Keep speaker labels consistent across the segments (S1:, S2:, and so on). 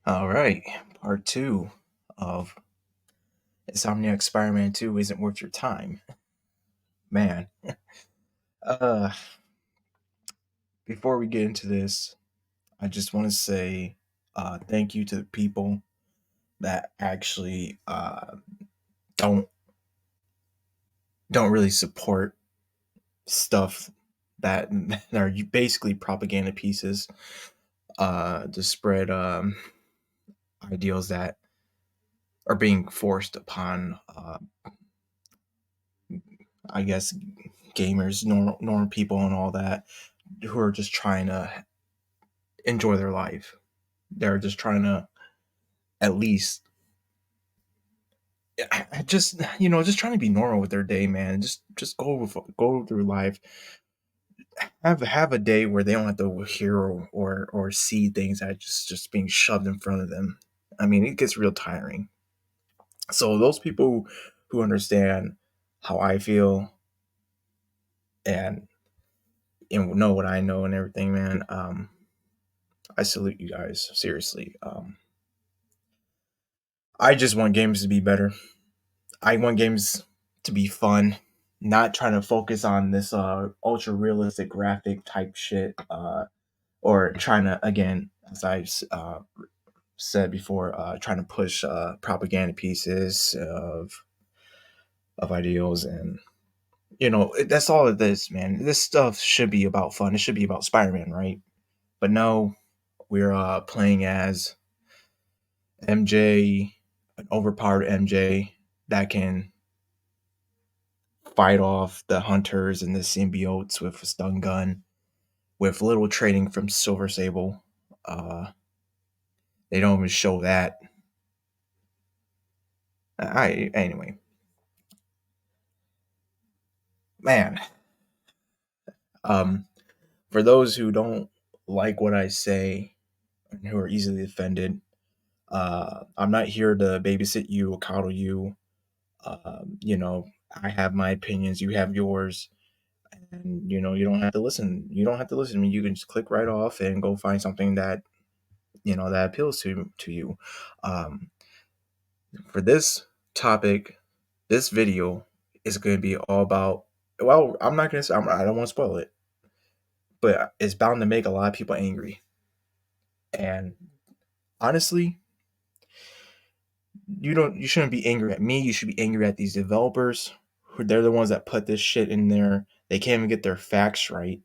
S1: All right, part two of Insomniac Spider-Man 2 isn't worth your time. Man, uh, before we get into this, I just want to say thank you to the people that actually don't don't really support stuff that are basically propaganda pieces to spread ideals that are being forced upon, I guess, gamers, normal people, and all that who are just trying to enjoy their life. They're just trying to at least just trying to be normal with their day, man. Just go through life. Have a day where they don't have to hear or see things that just being shoved in front of them. I mean, it gets real tiring. So those people who understand how I feel and know what I know and everything, man. I salute you guys seriously. I just want games to be better. I want games to be fun, not trying to focus on this ultra realistic graphic type shit, or trying to, again, as I've said before, trying to push propaganda pieces of ideals, and that's all it is, man. This stuff should be about fun. It should be about Spider-Man, right? But no, we're playing as MJ, an overpowered MJ that can fight off the hunters and the symbiotes with a stun gun, with little training from Silver Sable. They don't even show that. I anyway, man. Um, for those who don't like what I say and who are easily offended, I'm not here to babysit you or coddle you. I have my opinions. You have yours. And you don't have to listen. You don't have to listen to me. You can just click right off and go find something that that appeals to you. Um, for this topic, this video is going to be all about. Well, I'm not going to. I don't want to spoil it, but it's bound to make a lot of people angry. And honestly, you shouldn't be angry at me. You should be angry at these developers. Who they're the ones that put this shit in there. They can't even get their facts right,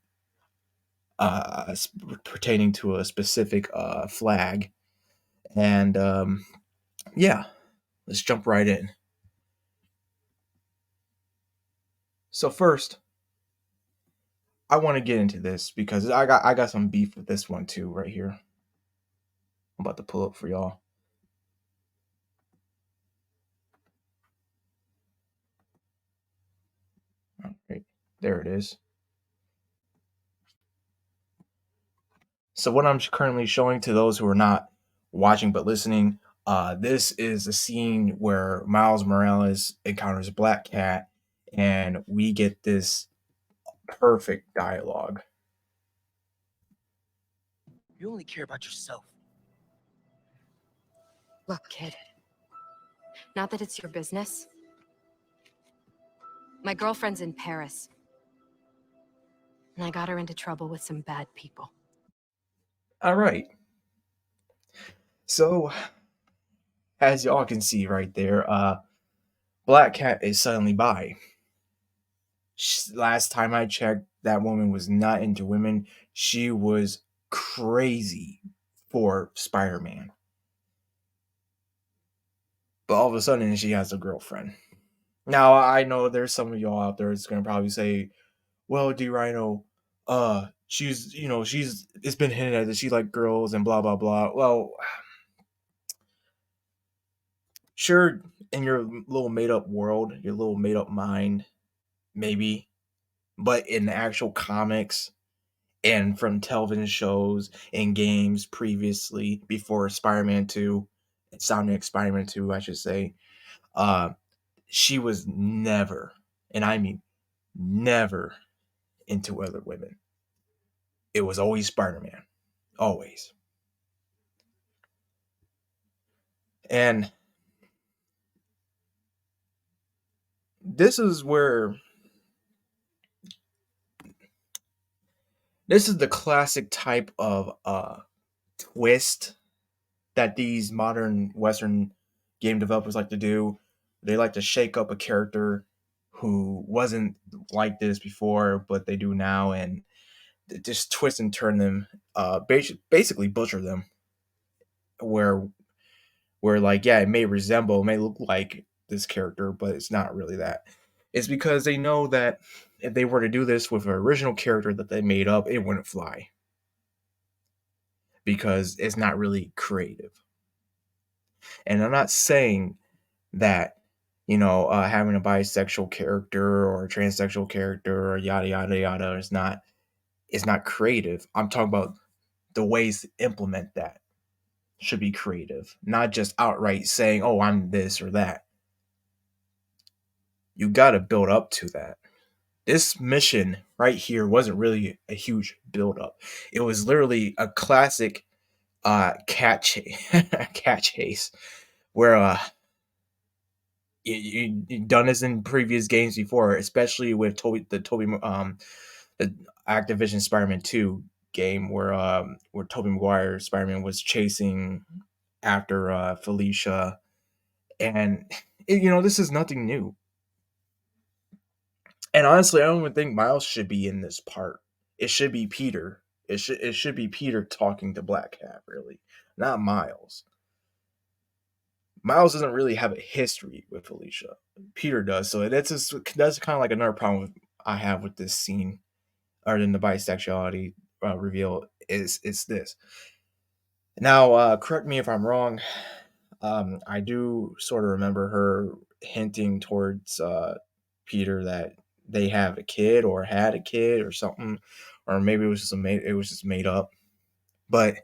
S1: pertaining to a specific flag. And yeah, let's jump right in. So first, I want to get into this because I got some beef with this one too right here. I'm about to pull up for y'all. All right, there it is. So what I'm currently showing to those who are not watching but listening, this is a scene where Miles Morales encounters Black Cat, and we get this perfect dialogue.
S2: You only care about yourself.
S3: Look, kid. Not that it's your business. My girlfriend's in Paris. And I got her into trouble with some bad people.
S1: All right. So, as y'all can see right there, Black Cat is suddenly bi. Last time I checked, that woman was not into women. She was crazy for Spider-Man. But all of a sudden, she has a girlfriend. Now, I know there's some of y'all out there that's going to probably say, well, D Rhino, it's been hinted at that she like girls and blah, blah, blah. Well, sure, in your little made up world, your little made up mind, maybe. But in the actual comics and from television shows and games previously, before Spider-Man 2, Insomniac Spider-Man 2, I should say, uh, she was never, and I mean never, into other women. It was always Spider-Man. Always. And this is where this is the classic type of twist that these modern Western game developers like to do. They like to shake up a character who wasn't like this before, but they do now, and just twist and turn them, basically butcher them. Where like, yeah, it may resemble, it may look like this character, but it's not really that. It's because they know that if they were to do this with an original character that they made up, it wouldn't fly because it's not really creative. And I'm not saying that, having a bisexual character or a transsexual character or yada yada yada is not creative. I'm talking about the ways to implement that should be creative, not just outright saying, "Oh, I'm this or that." You got to build up to that. This mission right here wasn't really a huge build up. It was literally a classic cat chase, cat chase, where you've done this in previous games before, especially with the Activision Spider-Man 2 game where Tobey Maguire Spider-Man was chasing after Felicia, and this is nothing new. And honestly, I don't even think Miles should be in this part. It should be Peter. It should be Peter talking to Black Cat, really, not Miles. Miles doesn't really have a history with Felicia. Peter does, so that's kind of like another problem I have with this scene, other than the bisexuality reveal. Is this now? Correct me if I'm wrong. I do sort of remember her hinting towards Peter that they have a kid or had a kid or something, or maybe it was just made up. But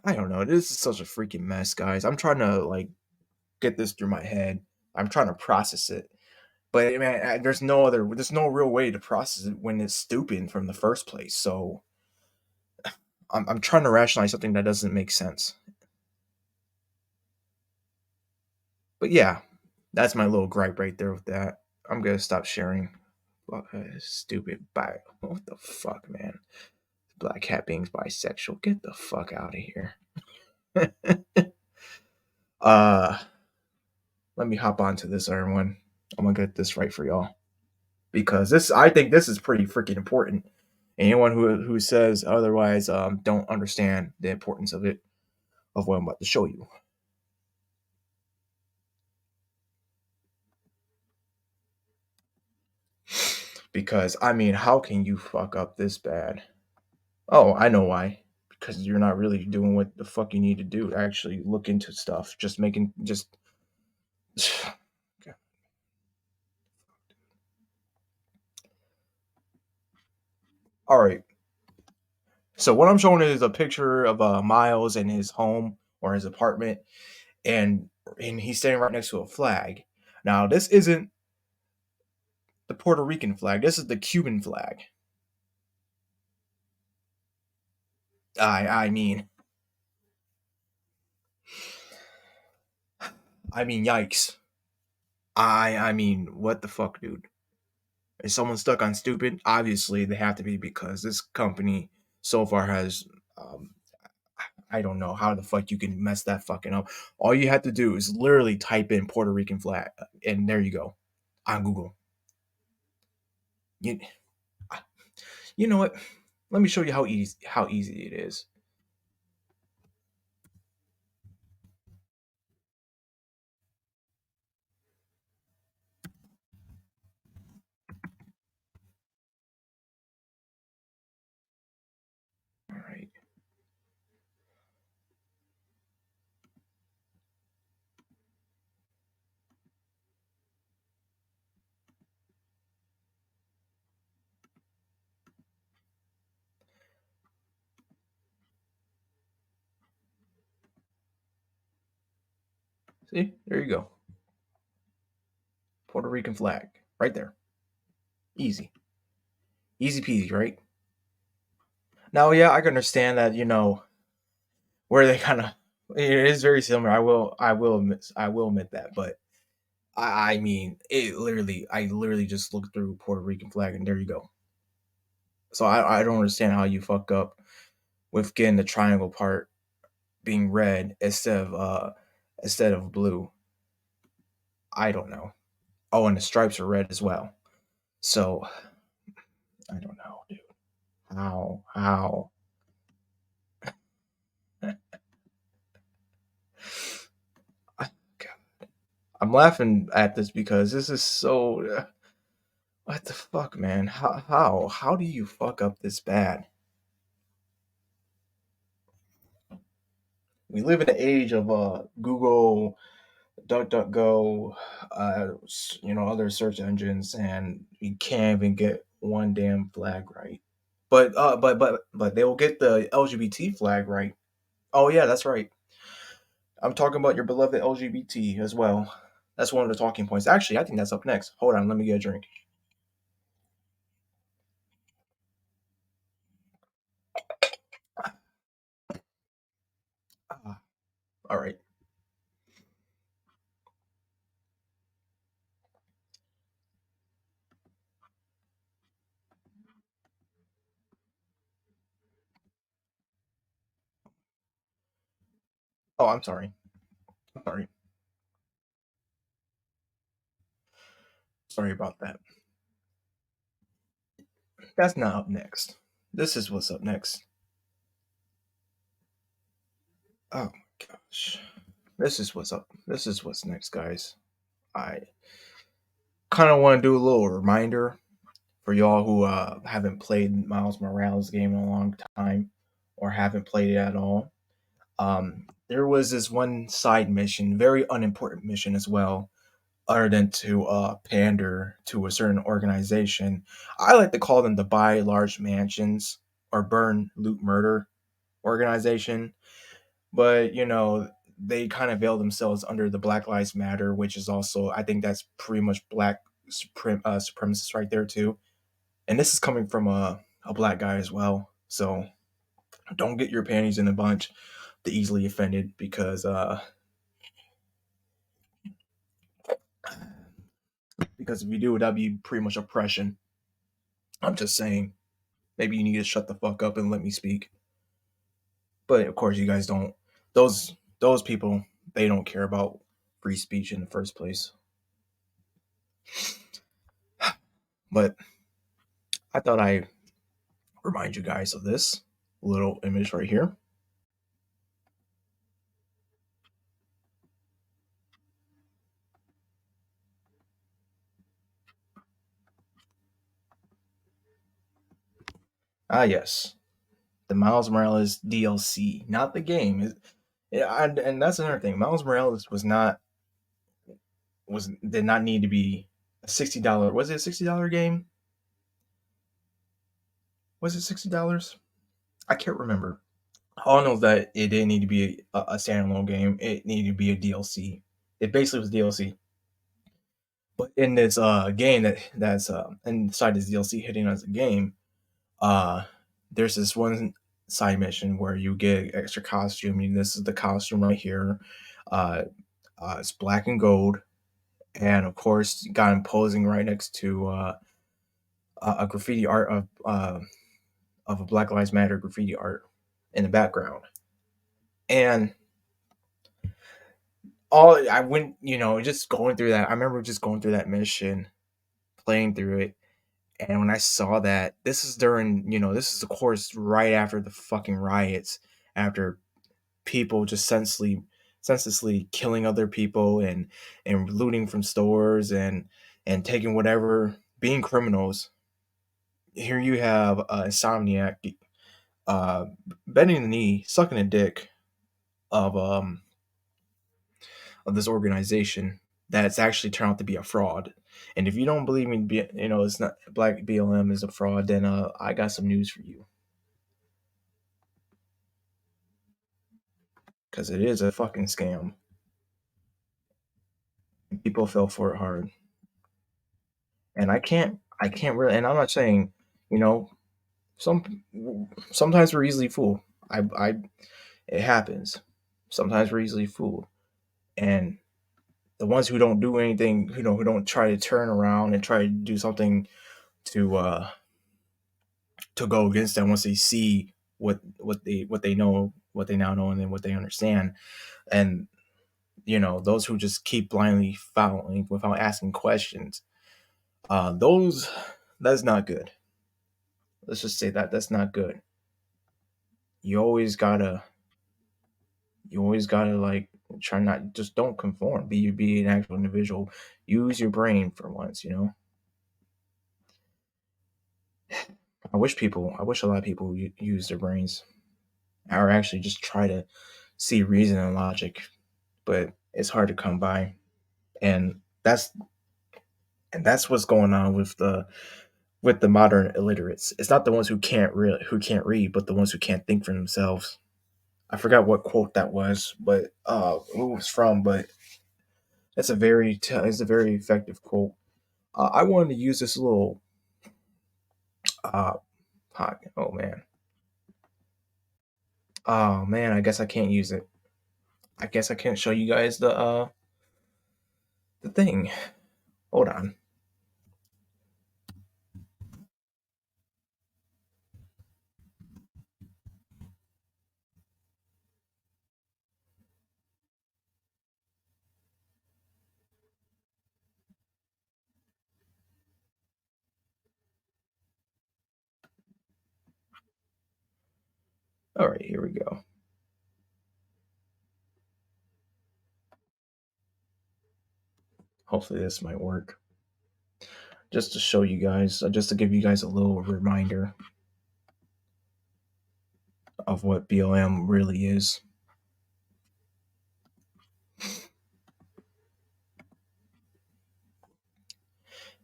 S1: I don't know. This is such a freaking mess, guys. I'm trying to like get this through my head. I'm trying to process it. But man, there's no real way to process it when it's stupid from the first place. So I'm trying to rationalize something that doesn't make sense. But yeah, that's my little gripe right there with that. I'm gonna stop sharing. Stupid bi. What the fuck, man? Black cat being bisexual. Get the fuck out of here. uh, Let me hop onto this, everyone. I'm gonna get this right for y'all because I think this is pretty freaking important. Anyone who says otherwise don't understand the importance of what I'm about to show you. Because I mean, how can you fuck up this bad? Oh, I know why. Because you're not really doing what the fuck you need to do to actually look into stuff. Just all right. So what I'm showing is a picture of Miles in his home or his apartment, and he's standing right next to a flag. Now this isn't the Puerto Rican flag. This is the Cuban flag. I mean, yikes. I mean, what the fuck, dude? Is someone stuck on stupid? Obviously, they have to be because this company so far has. I don't know how the fuck you can mess that fucking up. All you have to do is literally type in Puerto Rican flag, and there you go on Google. You, you know what? Let me show you how easy it is. All right. See, there you go. Puerto Rican flag, right there. Easy, easy peasy, right? Now, yeah, I can understand that, where they kind of it is very similar. I will admit that, but I mean, I literally just looked through Puerto Rican flag and there you go. So I don't understand how you fuck up with getting the triangle part being red instead of blue. I don't know. Oh, and the stripes are red as well. So I don't know, dude. How? I'm laughing at this because this is so. What the fuck, man? How do you fuck up this bad? We live in the age of Google, DuckDuckGo, other search engines, and you can't even get one damn flag right. But they will get the LGBT flag right. Oh yeah, that's right. I'm talking about your beloved LGBT as well. That's one of the talking points. Actually, I think that's up next. Hold on, let me get a drink. Ah, all right. Oh, I'm sorry. I'm sorry. Sorry about that. That's not up next. This is what's up next. Oh my gosh. This is what's up. This is what's next, guys. I kind of want to do a little reminder for y'all who haven't played Miles Morales game in a long time or haven't played it at all. There was this one side mission, very unimportant mission as well, other than to pander to a certain organization. I like to call them the buy large mansions or burn loot murder organization. But they kind of veil themselves under the Black Lives Matter, which is also, I think that's pretty much black supremacist right there too. And this is coming from a black guy as well, so don't get your panties in a bunch to easily offended because if you do, that'd be pretty much oppression. I'm just saying, maybe you need to shut the fuck up and let me speak. But of course, you guys don't. Those people, they don't care about free speech in the first place. But I thought I'd remind you guys of this little image right here. Ah, yes, the Miles Morales DLC, not the game. Yeah, and that's another thing. Miles Morales did not need to be a $60. Was it a $60 game? Was it $60? I can't remember. All I know is that it didn't need to be a standalone game. It needed to be a DLC. It basically was DLC. But in this game that's inside this DLC hitting as a game, uh, there's this one side mission where you get extra costume. I mean, this is the costume right here. Uh, it's black and gold, and of course, got him posing right next to a graffiti art of a Black Lives Matter graffiti art in the background. And all I went, just going through that. I remember just going through that mission, playing through it, and when I saw that, this is of course right after the fucking riots, after people just senselessly killing other people and looting from stores and taking whatever, being criminals. Here you have Insomniac uh, bending the knee, sucking a dick of um of this organization that's actually turned out to be a fraud. And if you don't believe me, it's not Black BLM is a fraud, then I got some news for you because it is a fucking scam. And people fell for it hard, and I can't really. And I'm not saying, you know, Some sometimes we're easily fooled. I it happens. Sometimes we're easily fooled, and the ones who don't do anything, who don't try to turn around and try to do something to go against them once they see what they know, what they now know, and then what they understand, and those who just keep blindly following without asking questions, those that's not good. Let's just say that's not good. You always gotta like try not just don't conform. Be an actual individual. Use your brain for once. I wish a lot of people use their brains or actually just try to see reason and logic, but it's hard to come by, and that's what's going on with the modern illiterates. It's not the ones who can't read, but the ones who can't think for themselves. I forgot what quote that was, but who it was from, but it's a very effective quote. I wanted to use this little uh oh man. Oh man, I guess I can't use it. I guess I can't show you guys the thing. Hold on. All right, here we go. Hopefully this might work. Just to show you guys, just to give you guys a little reminder of what BLM really is.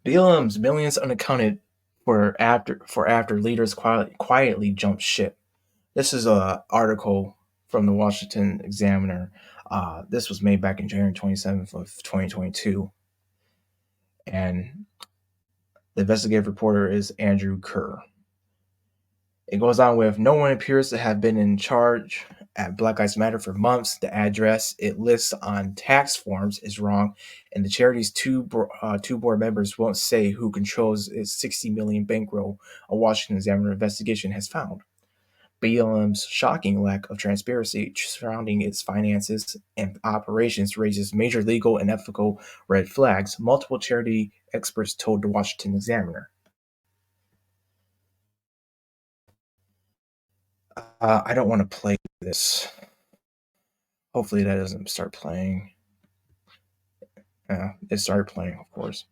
S1: BLM's millions unaccounted for after leaders quietly jumped ship. This is a article from the Washington Examiner. This was made back in January 27th of 2022, and the investigative reporter is Andrew Kerr. It goes on with, no one appears to have been in charge at Black Lives Matter for months. The address it lists on tax forms is wrong, and the charity's two board members won't say who controls its 60 million bankroll. A Washington Examiner investigation has found. BLM's shocking lack of transparency surrounding its finances and operations raises major legal and ethical red flags, multiple charity experts told the Washington Examiner. I don't want to play this. Hopefully that doesn't start playing. Yeah, it started playing, of course.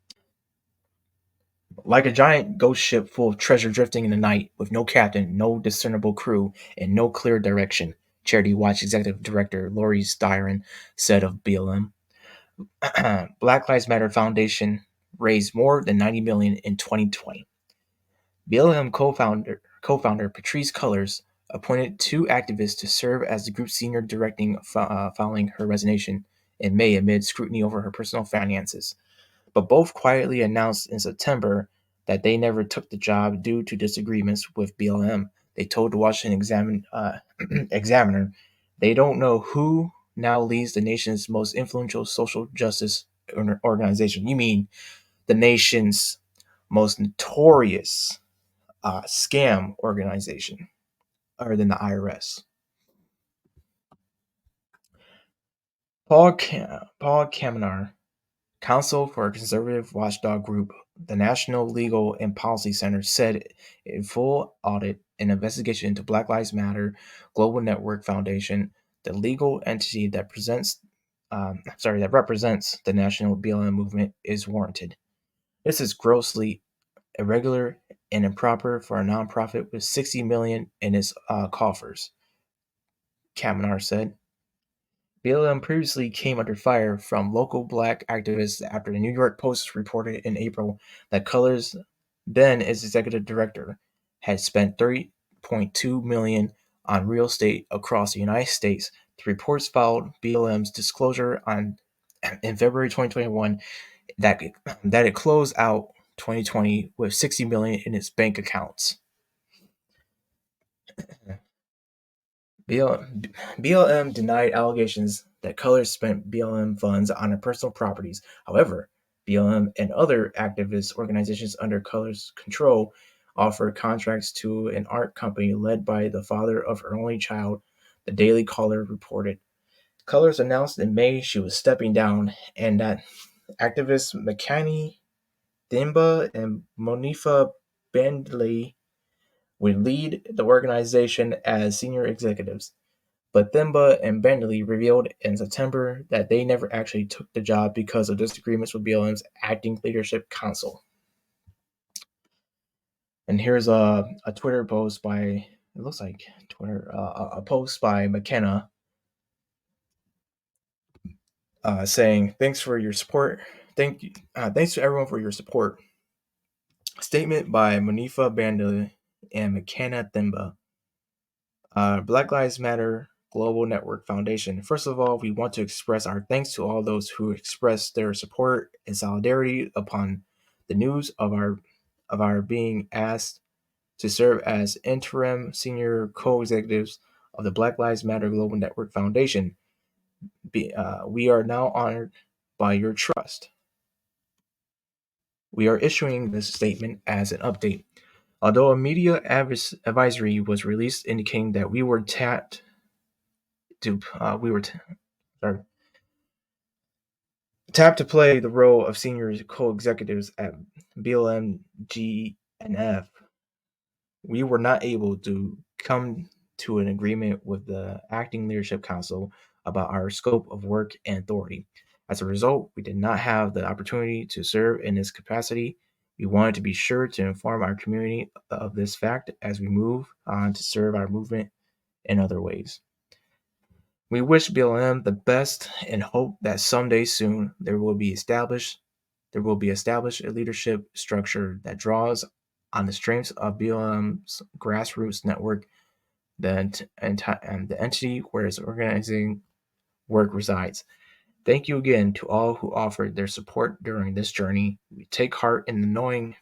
S1: Like a giant ghost ship full of treasure drifting in the night, with no captain, no discernible crew, and no clear direction, Charity Watch Executive Director Lori Styron said of BLM. Black Lives Matter Foundation raised more than $90 million in 2020. BLM co-founder Patrisse Cullors appointed two activists to serve as the group's senior directing following her resignation in May amid scrutiny over her personal finances. But both quietly announced in September that they never took the job due to disagreements with BLM. They told the Washington Examiner they don't know who now leads the nation's most influential social justice organization. You mean the nation's most notorious scam organization, other than the IRS. Paul Kamenar, counsel for a conservative watchdog group, the National Legal and Policy Center, said a full audit and investigation into Black Lives Matter Global Network Foundation, the legal entity that represents the national BLM movement, is warranted. This is grossly irregular and improper for a nonprofit with 60 million in its coffers, Kamenar said. BLM previously came under fire from local black activists after the New York Post reported in April that Cullors, then its executive director, had spent $30.2 million on real estate across the United States. The reports followed BLM's disclosure in February 2021 that it closed out 2020 with $60 million in its bank accounts. BLM denied allegations that Colors spent BLM funds on her personal properties. However, BLM and other activist organizations under Colors' control offered contracts to an art company led by the father of her only child, the Daily Caller reported. Colors announced in May she was stepping down and that activists Makani Thimba and Monifa Bandley would lead the organization as senior executives. But Thimba and Bentley revealed in September that they never actually took the job because of disagreements with BLM's acting leadership council. And here's a Twitter post by, it looks like Twitter, a post by McKenna saying, "Thanks for your support. Thanks to everyone for your support." Statement by Monifa Bandel and McKenna Thimba. Black Lives Matter Global Network Foundation. First of all, we want to express our thanks to all those who expressed their support and solidarity upon the news of our being asked to serve as interim senior co-executives of the Black Lives Matter Global Network Foundation. We are now honored by your trust. We are issuing this statement as an update. Although a media advisory was released indicating that we were tapped to play the role of senior co-executives at BLMGNF, we were not able to come to an agreement with the acting leadership council about our scope of work and authority. As a result, we did not have the opportunity to serve in this capacity. We wanted to be sure to inform our community of this fact as we move on to serve our movement in other ways. We wish BLM the best and hope that someday soon there will be established a leadership structure that draws on the strengths of BLM's grassroots network, and the entity where its organizing work resides. Thank you again to all who offered their support during this journey. We take heart in the knowing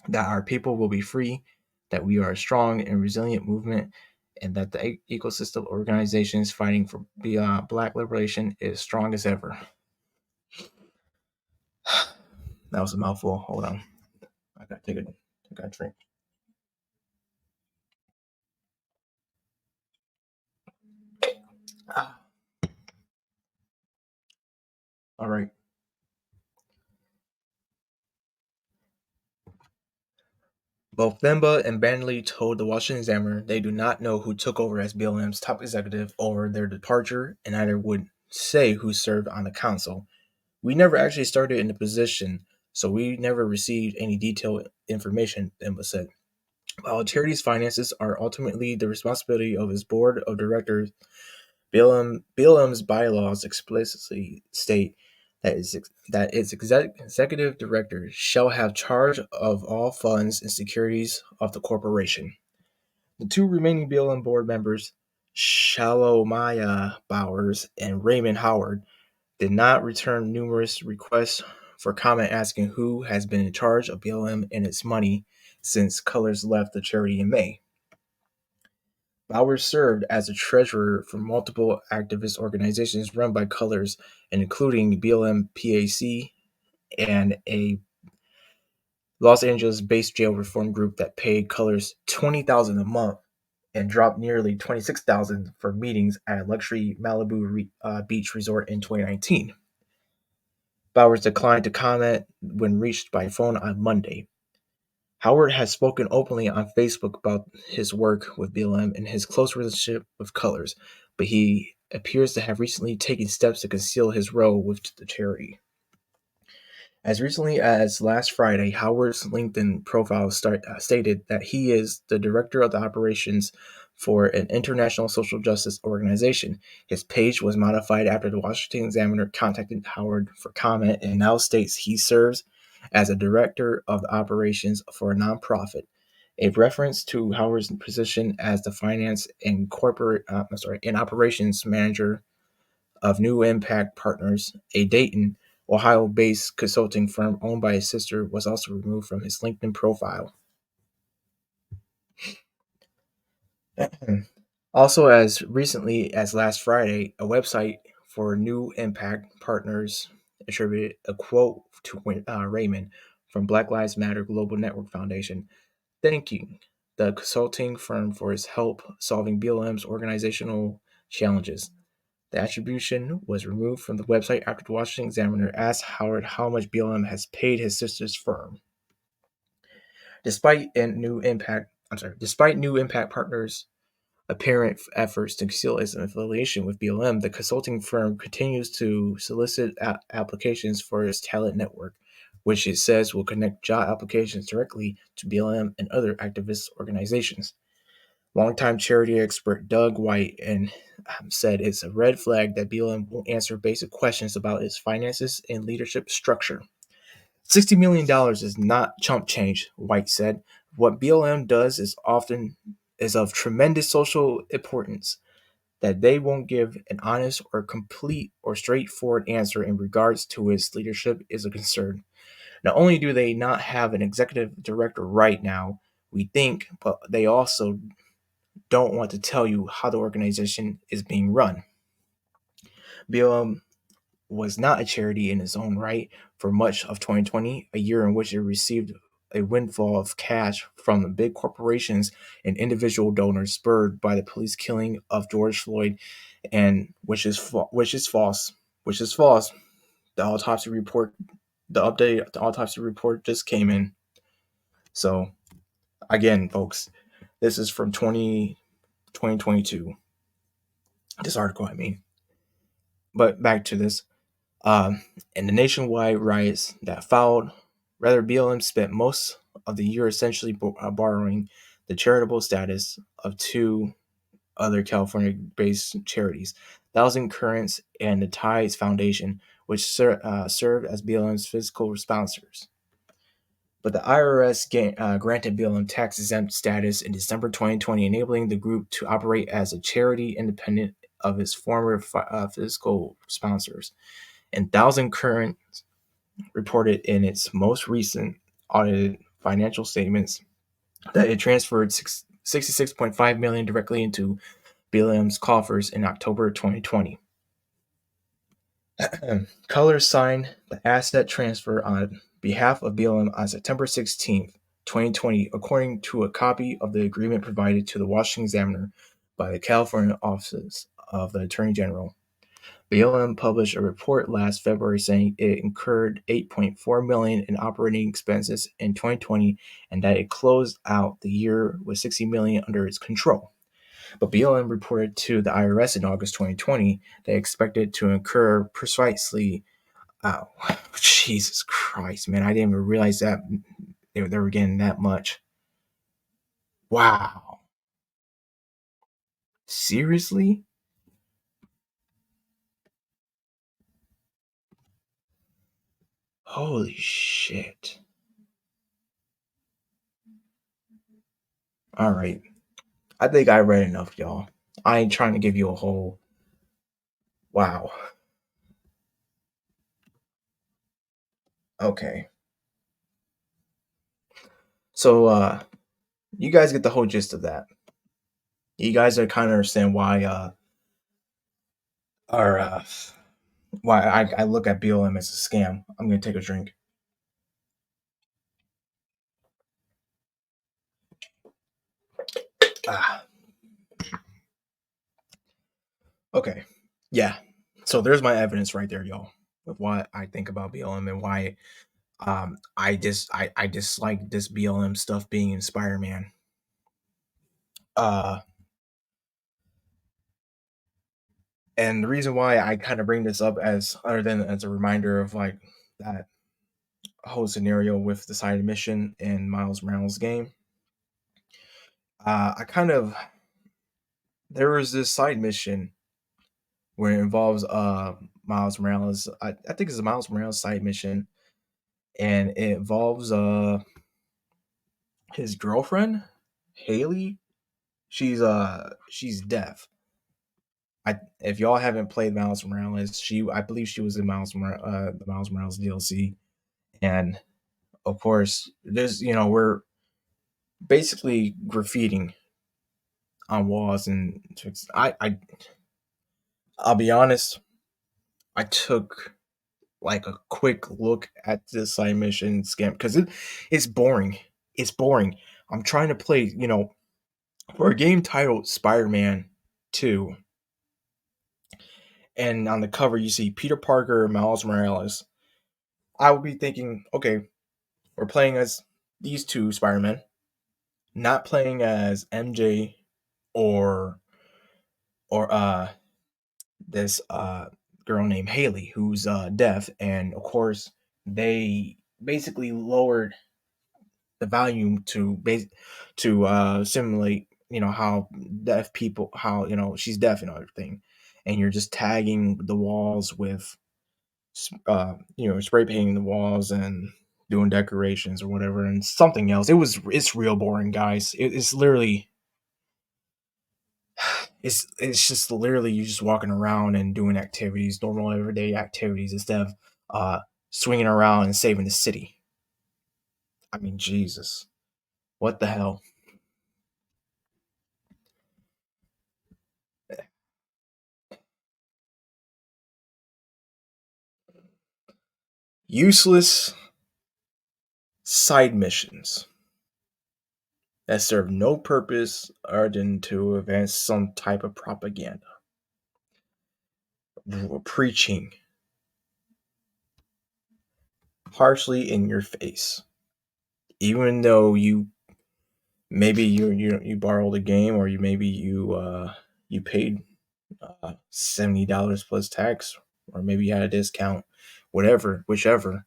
S1: that our people will be free, that we are a strong and resilient movement, and that the ecosystem organizations fighting for Black liberation is strong as ever. That was a mouthful. Hold on. I gotta take a drink. All right. Both Themba and Banley told the Washington Examiner they do not know who took over as BLM's top executive over their departure, and neither would say who served on the council. We never actually started in the position, so we never received any detailed information, Themba said. While a charity's finances are ultimately the responsibility of its board of directors, BLM's bylaws explicitly state that its executive director shall have charge of all funds and securities of the corporation. The two remaining BLM board members, Shalomaya Bowers and Raymond Howard, did not return numerous requests for comment asking who has been in charge of BLM and its money since Colors left the charity in May. Bowers served as a treasurer for multiple activist organizations run by Colors, including BLM PAC and a Los Angeles-based jail reform group that paid Colors $20,000 a month and dropped nearly $26,000 for meetings at a luxury Malibu beach resort in 2019. Bowers declined to comment when reached by phone on Monday. Howard has spoken openly on Facebook about his work with BLM and his close relationship with Colors, but he appears to have recently taken steps to conceal his role with the charity. As recently as last Friday, Howard's LinkedIn profile stated that he is the director of the operations for an international social justice organization. His page was modified after the Washington Examiner contacted Howard for comment and now states he serves as a director of the operations for a nonprofit, a reference to Howard's position as the finance and operations manager of New Impact Partners, a Dayton, Ohio-based consulting firm owned by his sister, was also removed from his LinkedIn profile. Also, as recently as last Friday, a website for New Impact Partners attributed a quote to Raymond from Black Lives Matter Global Network Foundation, thanking the consulting firm for its help solving BLM's organizational challenges. The attribution was removed from the website after the Washington Examiner asked Howard how much BLM has paid his sister's firm. Despite New Impact Partners' apparent efforts to conceal its affiliation with BLM, the consulting firm continues to solicit applications for its talent network, which it says will connect job applications directly to BLM and other activist organizations. Longtime charity expert Doug White said it's a red flag that BLM won't answer basic questions about its finances and leadership structure. $60 million is not chump change, White said. What BLM does is of tremendous social importance. That they won't give an honest or complete or straightforward answer in regards to its leadership is a concern. Not only do they not have an executive director right now, we think, but they also don't want to tell you how the organization is being run. BLM was not a charity in its own right for much of 2020, a year in which it received a windfall of cash from the big corporations and individual donors spurred by the police killing of George Floyd, and which is false. The autopsy report, the autopsy report just came in. So again, folks, this is from 2022. This article, I mean. But back to this. In the nationwide riots that followed, rather BLM spent most of the year essentially borrowing the charitable status of two other California-based charities, Thousand Currents and the Tides Foundation, which served as BLM's fiscal sponsors. But the IRS granted BLM tax-exempt status in December 2020, enabling the group to operate as a charity independent of its former fiscal sponsors. And Thousand Currents reported in its most recent audited financial statements that it transferred $66.5 million directly into BLM's coffers in October 2020. Colors signed the asset transfer on behalf of BLM on September 16, 2020, according to a copy of the agreement provided to the Washington Examiner by the California Office of the Attorney General. BLM published a report last February saying it incurred $8.4 million in operating expenses in 2020 and that it closed out the year with $60 million under its control. But BLM reported to the IRS in August 2020 they expected to incur precisely, oh, Jesus Christ, man, I didn't even realize that they were getting that much. Wow. Seriously? Holy shit. All right. I think I read enough, y'all. I ain't trying to give you a whole wow. Okay. So you guys get the whole gist of that. You guys are kind of understand why or why I look at BLM as a scam. I'm gonna take a drink. Ah, okay. Yeah. So there's my evidence right there, y'all, of what I think about BLM and why I dislike this BLM stuff being in Spider-Man. Uh and the reason why I kind of bring this up as other than as a reminder of like that whole scenario with the side mission in Miles Morales game. I kind of there was this side mission where it involves Miles Morales. I think it's a Miles Morales side mission, and it involves his girlfriend, Haley. She's deaf. If y'all haven't played Miles Morales, I believe she was in the Miles Morales DLC, and of course, we're basically graffitiing on walls and I'll be honest, I took like a quick look at the side mission scam because it's boring. It's boring. I'm trying to play, for a game titled Spider-Man 2, and on the cover you see Peter Parker, Miles Morales. I would be thinking, okay, we're playing as these two Spider-Men, not playing as MJ or or this girl named Haley who's deaf, and of course they basically lowered the volume to simulate how deaf people, how she's deaf and everything, and you're just tagging the walls with spray painting the walls and doing decorations or whatever and something else. It's real boring, guys. It's literally it's just literally you just walking around and doing activities, normal everyday activities, instead of uh swinging around and saving the city. I mean, Jesus, what the hell? Useless side missions that serve no purpose other than to advance some type of propaganda. Preaching harshly in your face, even though you borrowed a game, or you paid $70 plus tax, or maybe you had a discount, whatever, whichever.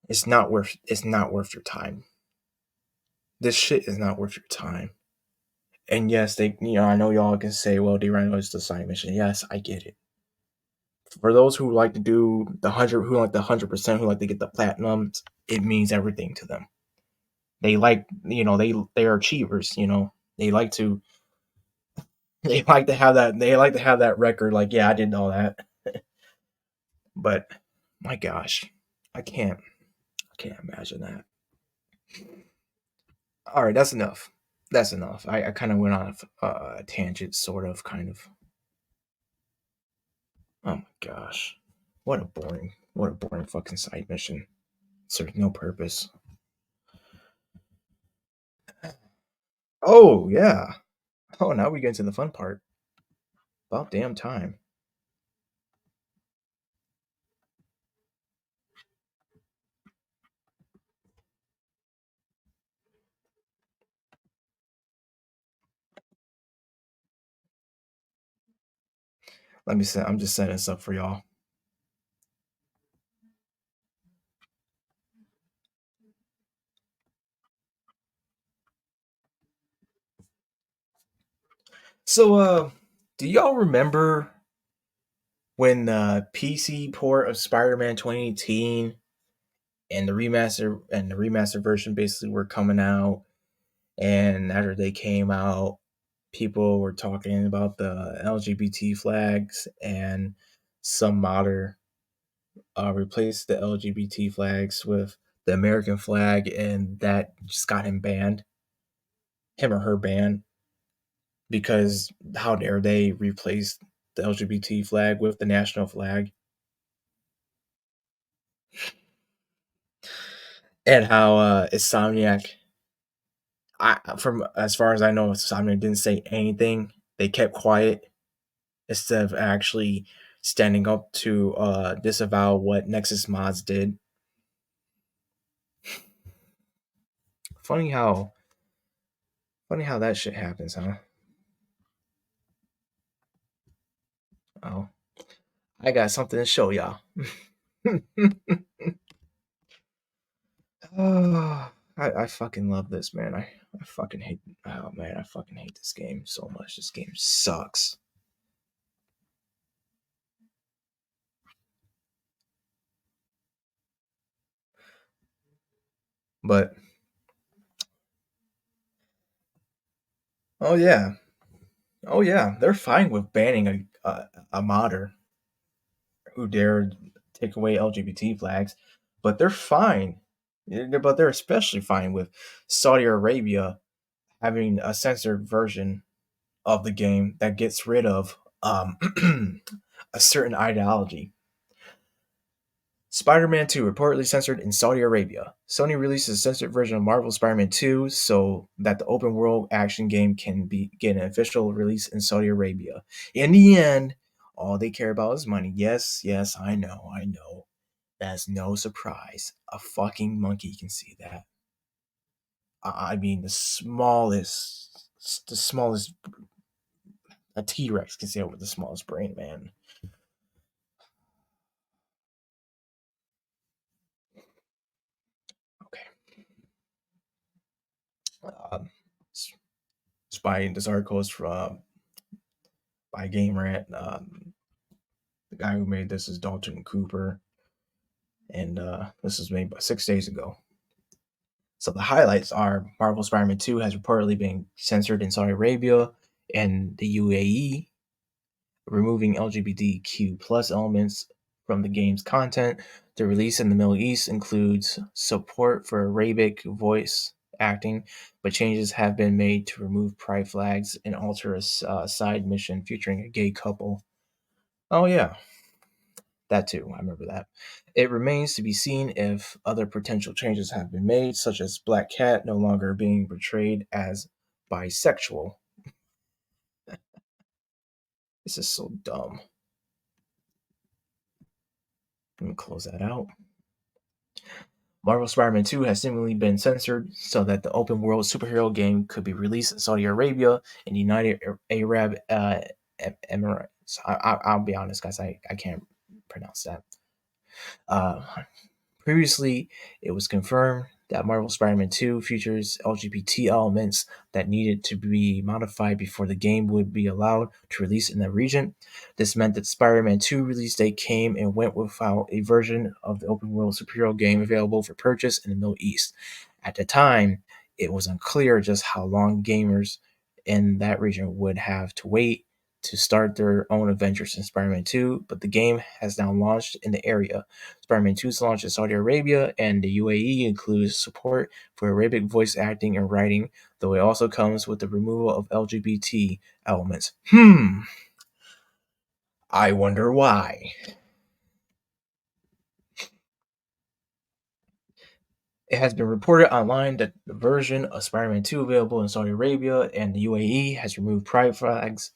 S1: It's not worth your time. This shit is not worth your time. And yes, I know y'all can say, well, D-Rhino is the side mission. Yes, I get it. For those who like to do who like the 100%, who like to get the platinums, it means everything to them. They like, they are achievers. They like to they like to have that record. Like, yeah, I did all that. But my gosh, I can't imagine that. All right, that's enough. That's enough. I kind of went on a tangent, sort of, kind of. Oh my gosh, what a boring fucking side mission. Serves no purpose. Oh yeah. Oh, now we get to the fun part. About damn time. Let me say, I'm just setting this up for y'all. So, do y'all remember when the PC port of Spider-Man 2018 and the remaster version basically were coming out, and after they came out, people were talking about the LGBT flags, and some modder replaced the LGBT flags with the American flag, and that just got him or her banned, because how dare they replace the LGBT flag with the national flag, and how Insomniac, from as far as I know, Insomniac didn't say anything. They kept quiet instead of actually standing up to disavow what Nexus Mods did. Funny how that shit happens, huh? Oh, I got something to show y'all. Oh, I fucking love this, man. I fucking hate. Oh man, I fucking hate this game so much. This game sucks. But oh yeah, oh yeah, they're fine with banning a modder who dared take away LGBT flags, but they're fine. But they're especially fine with Saudi Arabia having a censored version of the game that gets rid of a certain ideology. Spider-Man 2 reportedly censored in Saudi Arabia. Sony releases a censored version of Marvel Spider-Man 2 so that the open world action game can get an official release in Saudi Arabia. In the end, all they care about is money. Yes, yes, I know. That's no surprise. A fucking monkey can see that. I mean, the smallest, a T-Rex can see it with the smallest brain, man. Okay. Um, this article is from by Game Rant. The guy who made this is Dalton Cooper, and this was made 6 days ago. So the highlights are Marvel Spider-Man 2 has reportedly been censored in Saudi Arabia and the UAE, removing LGBTQ plus elements from the game's content. The release in the Middle East includes support for Arabic voice acting, but changes have been made to remove pride flags and alter a side mission featuring a gay couple. Oh yeah, that too. I remember that. It remains to be seen if other potential changes have been made, such as Black Cat no longer being portrayed as bisexual. This is so dumb. Let me close that out. Marvel Spider-Man 2 has seemingly been censored so that the open world superhero game could be released in Saudi Arabia and United Arab Emirates. I'll be honest, guys, I can't pronounce that. Uh, Previously, it was confirmed that Marvel Spider-Man 2 features LGBT elements that needed to be modified before the game would be allowed to release in the region. This meant that Spider-Man 2 release date came and went without a version of the open world superhero game available for purchase in the Middle East. At the time, it was unclear just how long gamers in that region would have to wait to start their own adventures in Spider-Man 2, but the game has now launched in the area. Spider-Man 2's launch in Saudi Arabia and the UAE includes support for Arabic voice acting and writing, though it also comes with the removal of LGBT elements. I wonder why. It has been reported online that the version of Spider-Man 2 available in Saudi Arabia and the UAE has removed pride flags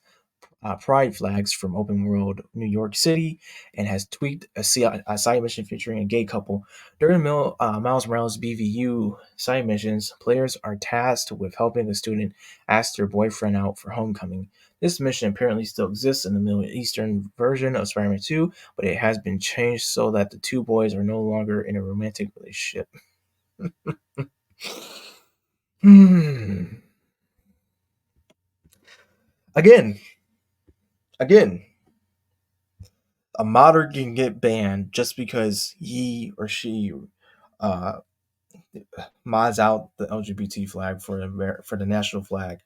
S1: from open world New York City and has tweaked a side mission featuring a gay couple. During Miles Morales BVU side missions, players are tasked with helping a student ask their boyfriend out for homecoming. This mission apparently still exists in the Middle Eastern version of Spider-Man 2, but it has been changed so that the two boys are no longer in a romantic relationship. Again, again, a modder can get banned just because he or she uh, mods out the LGBT flag for the national flag,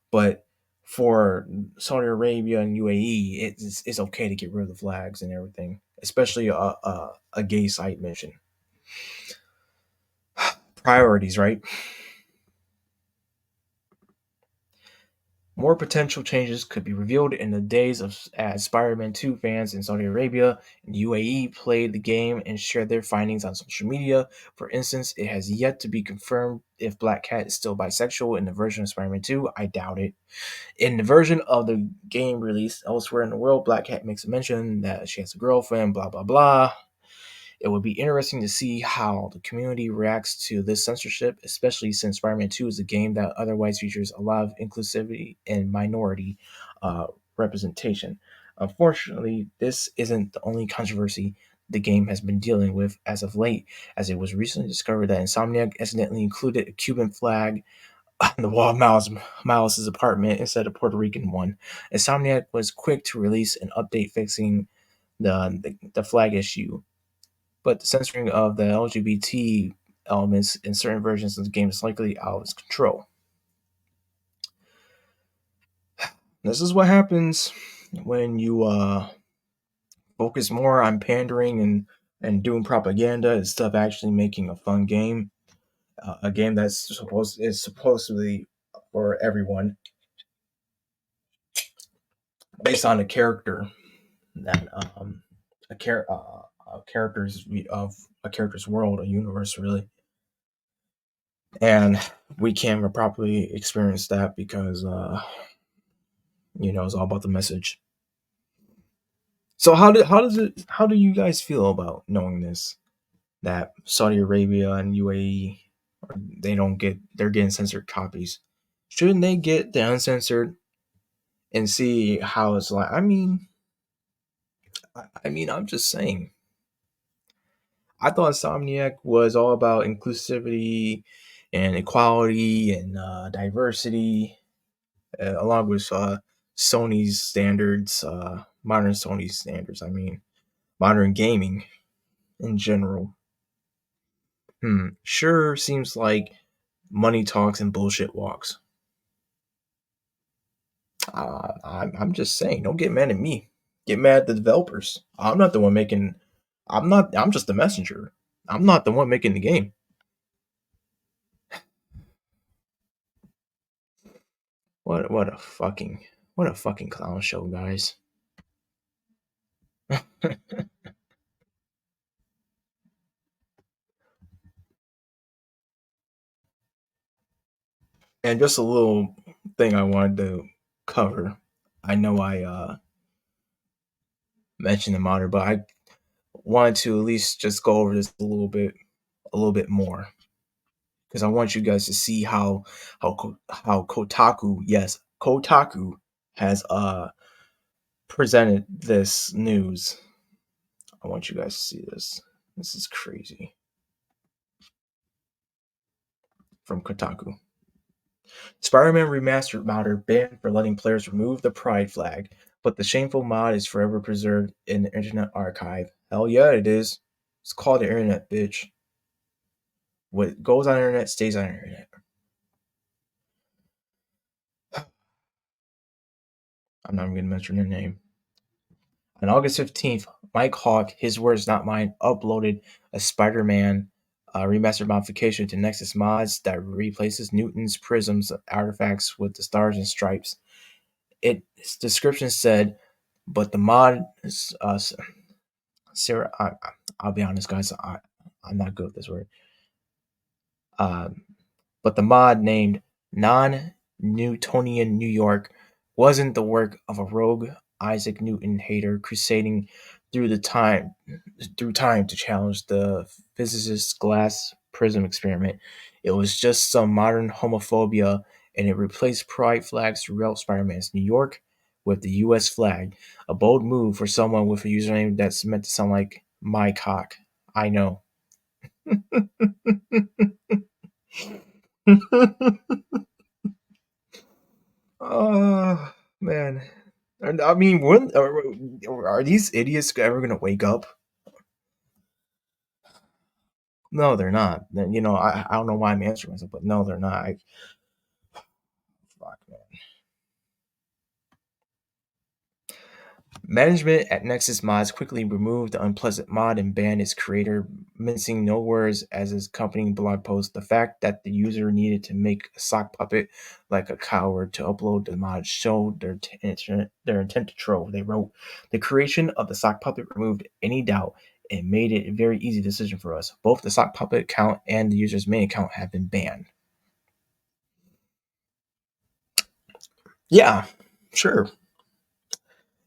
S1: but for Saudi Arabia and UAE, it's okay to get rid of the flags and everything, especially a gay site mission. Priorities, right? More potential changes could be revealed in the days as Spider-Man 2 fans in Saudi Arabia and UAE played the game and shared their findings on social media. For instance, it has yet to be confirmed if Black Cat is still bisexual in the version of Spider-Man 2. I doubt it. In the version of the game released elsewhere in the world, Black Cat makes a mention that she has a girlfriend, blah, blah, blah. It would be interesting to see how the community reacts to this censorship, especially since Spider-Man 2 is a game that otherwise features a lot of inclusivity and minority representation. Unfortunately, this isn't the only controversy the game has been dealing with as of late, as it was recently discovered that Insomniac accidentally included a Cuban flag on the wall of Miles' apartment instead of a Puerto Rican one. Insomniac was quick to release an update fixing the flag issue, but the censoring of the LGBT elements in certain versions of the game is likely out of its control. This is what happens when you focus more on pandering and doing propaganda instead of actually making a fun game. A game that's supposedly for everyone based on a character that a character's of a character's world, a universe, really, and we can't properly experience that because it's all about the message. So how do you guys feel about knowing this, that Saudi Arabia and UAE, they're getting censored copies? Shouldn't they get the uncensored and see how it's like? I mean, I'm just saying. I thought Insomniac was all about inclusivity and equality and diversity, along with Sony's standards, modern Sony's standards. I mean, modern gaming in general. Sure seems like money talks and bullshit walks. I'm just saying, don't get mad at me. Get mad at the developers. I'm not the one making. I'm not. I'm just the messenger. I'm not the one making the game. What a fucking clown show, guys. And just a little thing I wanted to cover. I know I mentioned the monitor, but I wanted to at least just go over this a little bit more, because I want you guys to see how Kotaku, yes, Kotaku has presented this news. I want you guys to see this. This is crazy. From Kotaku. Spider-Man Remastered modder banned for letting players remove the pride flag, but the shameful mod is forever preserved in the Internet Archive. Hell yeah, it is. It's called the Internet, bitch. What goes on the Internet stays on the Internet. I'm not even going to mention their name. On August 15th, Mike Hawk, his words not mine, uploaded a Spider-Man remastered modification to Nexus Mods that replaces Newton's Prism's artifacts with the stars and stripes. Its description said, but the mod, Sarah, I'll be honest, guys, I'm not good with this word. But the mod named Non-Newtonian New York wasn't the work of a rogue Isaac Newton hater crusading through time to challenge the physicist's glass prism experiment. It was just some modern homophobia, and it replaced pride flags throughout Spider-Man's New York with the U.S. flag. A bold move for someone with a username that's meant to sound like my cock. I know. Oh man, I mean, when are these idiots ever gonna wake up? No, they're not. I don't know why I'm answering myself, but no, they're not. Fuck, man. Management at Nexus Mods quickly removed the unpleasant mod and banned its creator, mincing no words as his accompanying blog post. The fact that the user needed to make a sock puppet like a coward to upload the mod showed their intent to troll. They wrote, "The creation of the sock puppet removed any doubt and made it a very easy decision for us. Both the sock puppet account and the user's main account have been banned." Yeah, sure.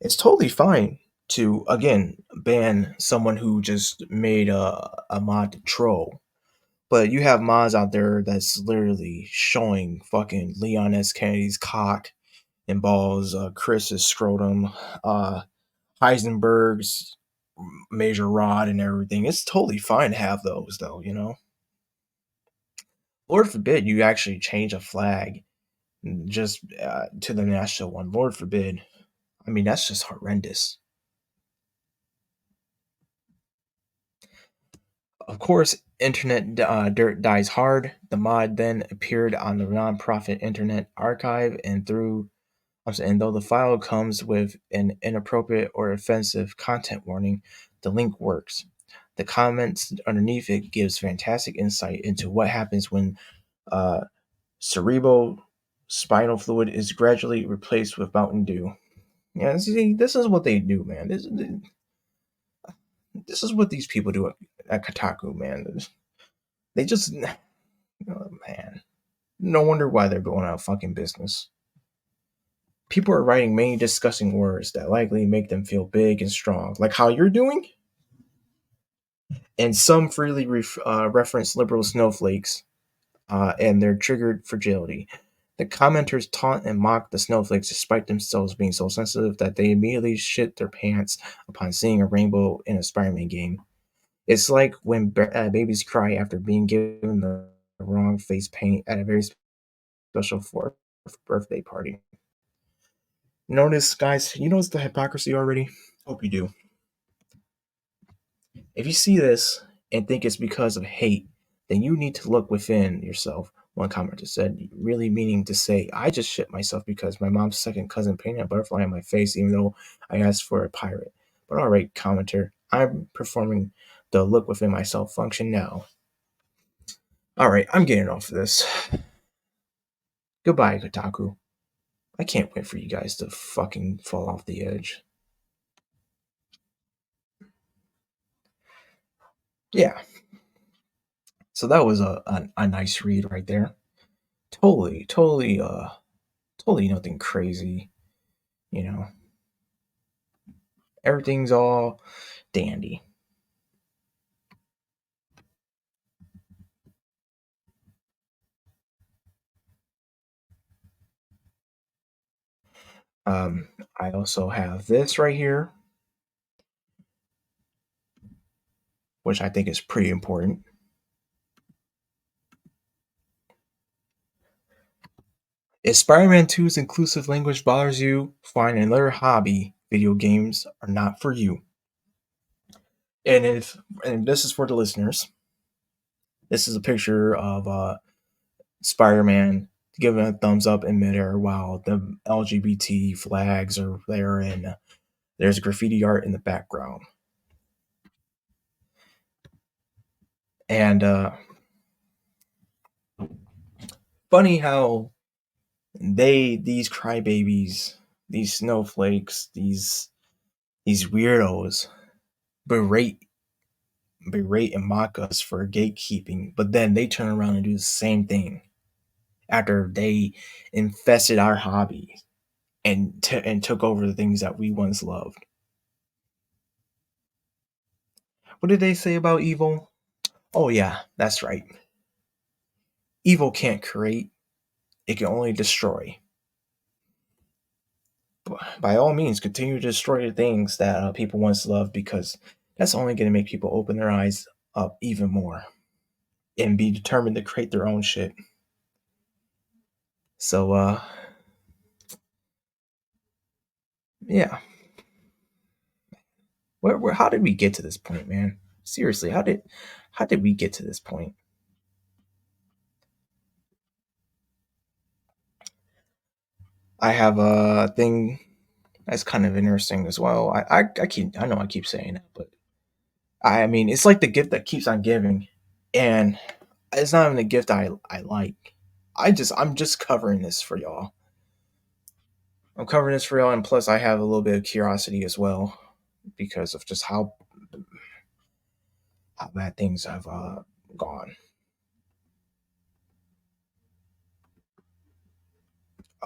S1: It's totally fine to again ban someone who just made a mod to troll. But you have mods out there that's literally showing fucking Leon S. Kennedy's cock and balls, Chris's scrotum, uh, Heisenberg's major rod and everything. It's totally fine to have those though. Lord forbid you actually change a flag just to the national one. Lord forbid. I mean, that's just horrendous. Of course, Internet Dirt Dies Hard. The mod then appeared on the nonprofit Internet Archive, and though the file comes with an inappropriate or offensive content warning, the link works. The comments underneath it gives fantastic insight into what happens when uh, cerebral spinal fluid is gradually replaced with Mountain Dew. Yeah, see, this is what they do, man. This is what these people do at Kotaku, man. They just, oh, man. No wonder why they're going out of fucking business. People are writing many disgusting words that likely make them feel big and strong, like how you're doing. And some freely reference liberal snowflakes and their triggered fragility. The commenters taunt and mock the snowflakes despite themselves being so sensitive that they immediately shit their pants upon seeing a rainbow in a Spider-Man game. It's like when babies cry after being given the wrong face paint at a very special fourth birthday party. Notice, guys, you notice the hypocrisy already? Hope you do. If you see this and think it's because of hate, then you need to look within yourself. One commenter said, really meaning to say, I just shit myself because my mom's second cousin painted a butterfly on my face even though I asked for a pirate. But alright, commenter, I'm performing the look within myself function now. Alright, I'm getting off of this. Goodbye, Kotaku. I can't wait for you guys to fucking fall off the edge. Yeah. So that was a nice read right there. Totally nothing crazy, you know. Everything's all dandy. I also have this right here, which I think is pretty important. If Spider-Man 2's inclusive language bothers you, find another hobby. Video games are not for you. And this is for the listeners. This is a picture of Spider-Man giving a thumbs up in midair while the LGBT flags are there and there's graffiti art in the background. And funny how these crybabies, these snowflakes, these weirdos berate and mock us for gatekeeping, but then they turn around and do the same thing after they infested our hobby and took over the things that we once loved. What did they say about evil? Oh yeah, that's right. Evil can't create, it can only destroy. By all means, continue to destroy the things that people once loved because that's only going to make people open their eyes up even more and be determined to create their own shit. So, yeah. How did we get to this point, man? Seriously, how did we get to this point? I have a thing that's kind of interesting as well. I know I keep saying that, but I mean it's like the gift that keeps on giving, and it's not even a gift I like. I'm just covering this for y'all. I'm covering this for y'all, and plus I have a little bit of curiosity as well because of just how bad things have gone.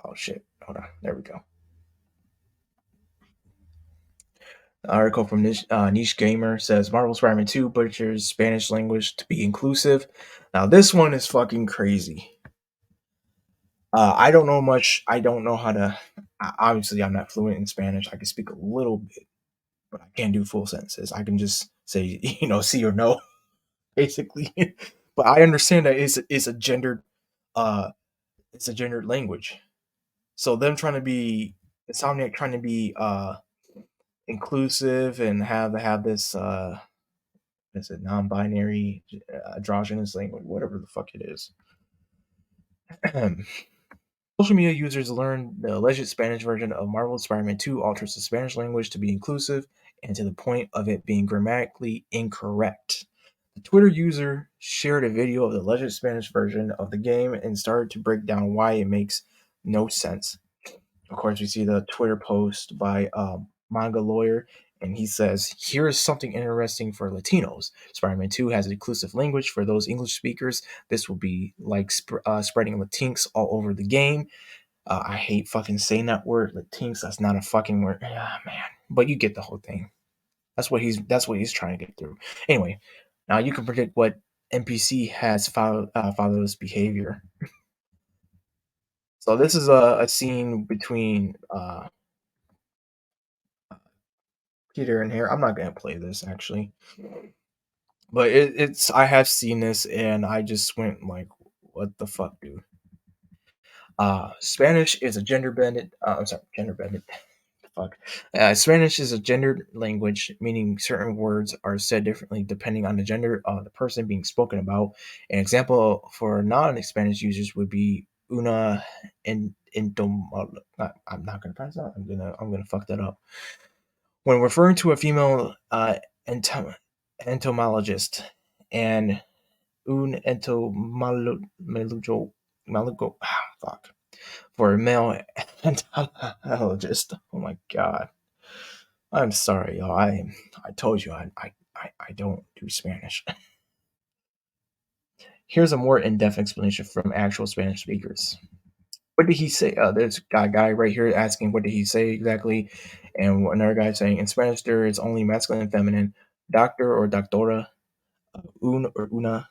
S1: Oh shit! Hold on, there we go. Article from Niche Gamer says Marvel Spider-Man 2 butchers Spanish language to be inclusive. Now this one is fucking crazy. I don't know much. I don't know how to. Obviously, I'm not fluent in Spanish. I can speak a little bit, but I can't do full sentences. I can just say, see or no, basically. But I understand that it's a gendered, uh, it's a gendered language. So them trying to be Insomniac trying to be inclusive and have this is it non-binary androgynous language, whatever the fuck it is. Social media users learned the alleged Spanish version of Marvel's Spider-Man 2 alters the Spanish language to be inclusive and to the point of it being grammatically incorrect. The Twitter user shared a video of the alleged Spanish version of the game and started to break down why it makes no sense. Of course, we see the Twitter post by manga lawyer, and he says, "Here is something interesting for Latinos. Spider-Man 2 has an inclusive language for those English speakers. This will be like spreading Latinx all over the game." I hate fucking saying that word, Latinx. That's not a fucking word. Ah, man, but you get the whole thing. That's what he's trying to get through. Anyway, now you can predict what NPC has followed this behavior. So this is a scene between Peter and Harry. I'm not gonna play this actually, but it's I have seen this and I just went like, what the fuck, dude? Spanish is a gender bended. I'm sorry, gender bended. Fuck. Spanish is a gendered language, meaning certain words are said differently depending on the gender of the person being spoken about. An example for non-Spanish users would be una I'm not gonna pronounce that. I'm gonna fuck that up. When referring to a female entomologist and un entomologo fuck for a male entomologist. Oh my god. I'm sorry, y'all. I told you I don't do Spanish. Here's a more in-depth explanation from actual Spanish speakers. What did he say? There's a guy right here asking what did he say exactly, and another guy saying in Spanish there is only masculine and feminine, doctor or doctora, un or una,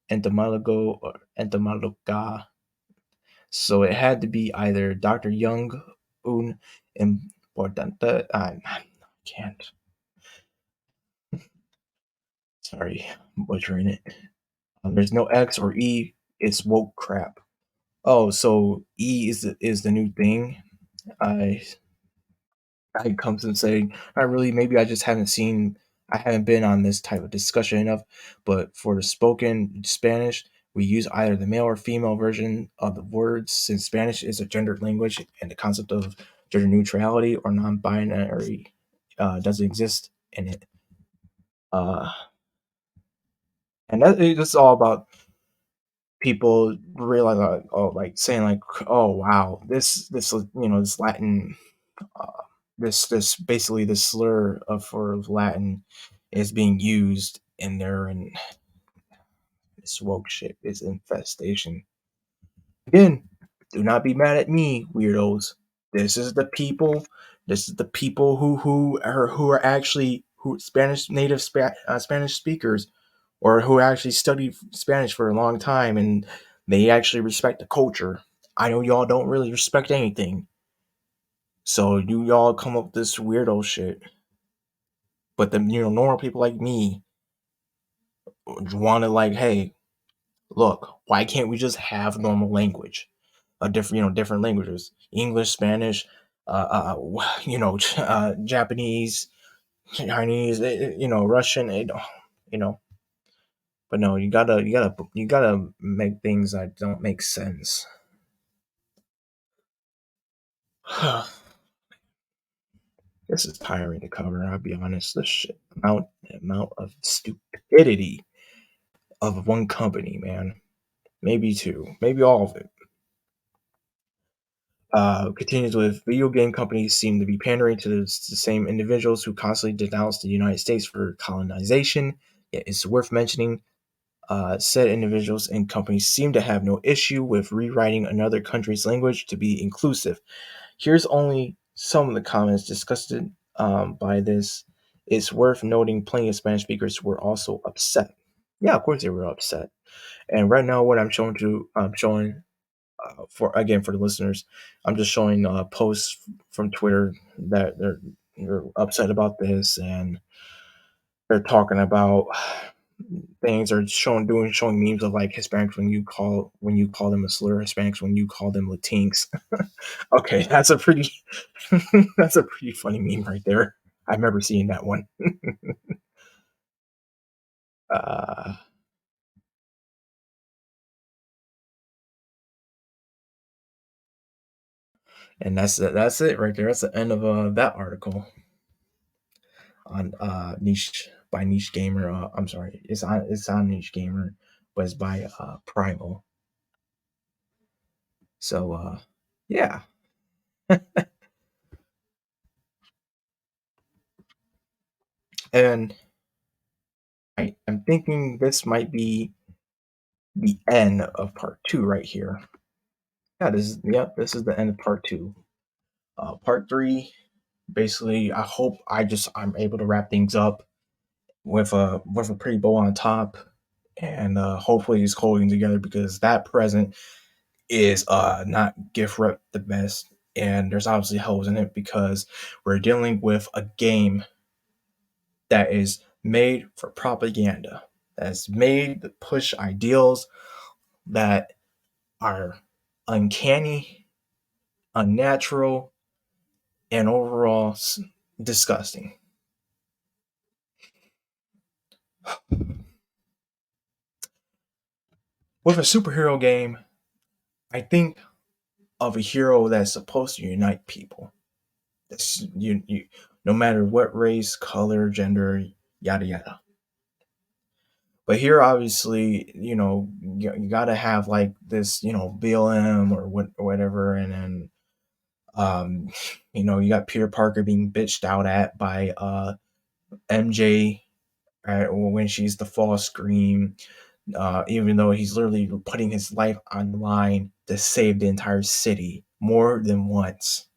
S1: entomólogo or entomóloga. So it had to be either Dr. Young, un importante. I can't. Sorry, I'm butchering it. There's no X or E. It's woke crap. Oh, so E is the new thing. I I comes and saying, not really. Maybe I just haven't seen. I haven't been on this type of discussion enough. But for the spoken Spanish, we use either the male or female version of the words, since Spanish is a gendered language, and the concept of gender neutrality or non-binary doesn't exist in it. Uh, and that's all about people realize like saying like, oh wow, this this Latin uh, this basically this slur of for Latin is being used in there, and this woke shit is infestation. Again, do not be mad at me, weirdos. This is the people. This is the people who are actually who Spanish Spanish speakers, or who actually studied Spanish for a long time and they actually respect the culture. I know y'all don't really respect anything, so y'all come up with this weirdo shit. But the normal people like me want to like, hey, look, why can't we just have normal language? A different different languages, English, Spanish, Japanese, Chinese, Russian, you know. But no, you gotta make things that don't make sense. This is tiring to cover. I'll be honest. The amount of stupidity of one company, man. Maybe two, maybe all of it. Continues with video game companies seem to be pandering to the same individuals who constantly denounce the United States for colonization. Yet it's worth mentioning said individuals and companies seem to have no issue with rewriting another country's language to be inclusive. Here's only some of the comments discussed by this. It's worth noting plenty of Spanish speakers were also upset. Yeah, of course they were upset. And right now, what I'm showing for again for the listeners, I'm just showing posts from Twitter that they're upset about this, and they're talking about things are showing memes of like Hispanics when you call them a slur, Hispanics when you call them Latinx. Okay, that's a pretty that's a pretty funny meme right there. I remember seeing that one. uh, and that's it right there. That's the end of that article on niche by niche gamer. I'm sorry, it's on niche gamer, but it's by Primal. So Yeah. And I'm thinking this might be the end of part two right here. Yeah, this is the end of part two. Part three, basically, I hope I'm able to wrap things up with a pretty bow on top, and hopefully it's holding together because that present is not gift wrapped the best, and there's obviously holes in it because we're dealing with a game that is made for propaganda, that's made to push ideals that are uncanny, unnatural, and overall disgusting. With a superhero game, I think of a hero that's supposed to unite people. That's no matter what race, color, gender, yada yada. But here, obviously, you got to have like this, BLM or whatever, and then um, you got Peter Parker being bitched out at by MJ when she's the false scream, even though he's literally putting his life on the line to save the entire city more than once.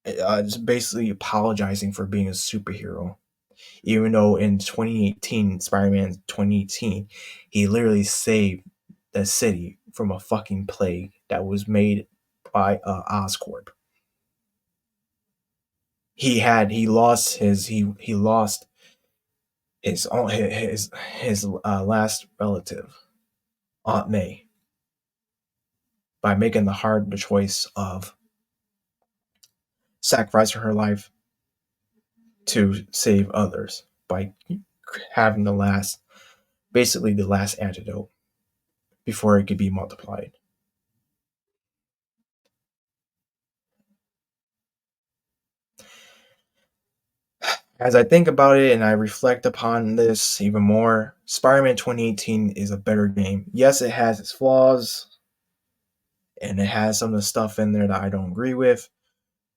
S1: Just basically apologizing for being a superhero. Even though in 2018, Spider-Man 2018, he literally saved the city from a fucking plague that was made by Oscorp. He lost he lost his last relative, Aunt May, by making the hard choice of sacrificing her life to save others by having basically the last antidote before it could be multiplied. As I think about it and I reflect upon this even more, Spider Man 2018 is a better game. Yes, it has its flaws and it has some of the stuff in there that I don't agree with,